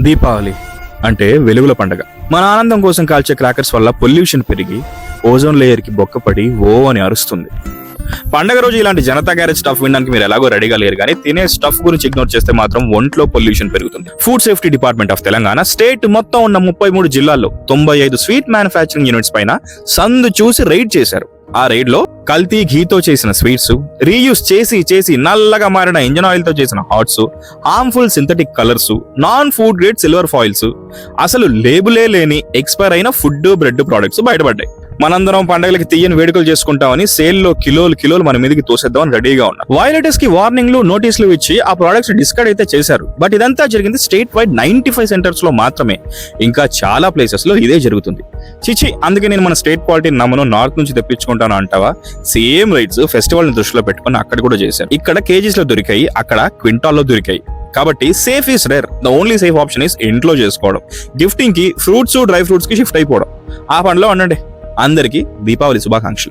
దీపావళి అంటే వెలుగుల పండగ. మన ఆనందం కోసం కాల్చే క్రాకర్స్ వల్ల పొల్యూషన్ పెరిగి ఓజోన్ లేయర్ కి బొక్కపడి ఓ అని అరుస్తుంది. పండగ రోజు ఇలాంటి జనతా గ్యారేజ్ స్టఫ్ వినడానికి మీరు ఎలాగో రెడీగా లేరు, కానీ తినే స్టఫ్ గురించి ఇగ్నోర్ చేస్తే మాత్రం ఒంట్లో పొల్యూషన్ పెరుగుతుంది. Food safety department of Telangana state మొత్తం ఉన్న 33 జిల్లాల్లో 95 స్వీట్ మ్యానుఫ్యాక్చరింగ్ యూనిట్స్ పైన సందు చూసి రైడ్ చేశారు. ఆ రైడ్ లో కల్తీ ఘీతో చేసిన స్వీట్స్, రీయూస్ చేసి నల్లగా మారిన ఇంజన్ ఆయిల్ తో చేసిన హాట్స్, harmful synthetic colours, non food grade silver foils, అసలు లేబులే లేని ఎక్స్పైర్ అయిన ఫుడ్ బ్రెడ్ ప్రొడక్ట్స్ బయటపడ్డాయి. మనందరం పండుగలకి తీయని వేడుకలు చేసుకుంటామని సేల్ లో కిలోలు మన మీదకి తోసేద్దామని రెడీగా ఉన్నారు. వయలేటర్స్ కి వార్నింగ్లు, నోటీసులు ఇచ్చి ఆ ప్రొడక్ట్స్ డిస్కార్డ్ అయితే చేశారు. బట్ ఇదంతా జరిగింది స్టేట్ వైడ్ 95 సెంటర్స్ లో మాత్రమే. ఇంకా చాలా ప్లేసెస్ లో ఇదే జరుగుతుంది. చిచి, అందుకే నేను మన స్టేట్ క్వాలిటీ నమ్మను, నార్త్ నుంచి తెప్పించుకుంటాను అంటావా? సేమ్ రైట్స్ ఫెస్టివల్ ని దృష్టిలో పెట్టుకుని అక్కడ కూడా చేశారు. ఇక్కడ కేజీస్ లో దొరికాయి, అక్కడ క్వింటాల్లో దొరికాయి. కాబట్టి safe is rare. The only safe option is ఇంట్లో చేసుకోవడం. గిఫ్టింగ్ కి ఫ్రూట్స్, డ్రై ఫ్రూట్స్ కి షిఫ్ట్ అయిపోవడం. ఆ పనిలో ఉండండి. అందరికీ దీపావళి శుభాకాంక్షలు.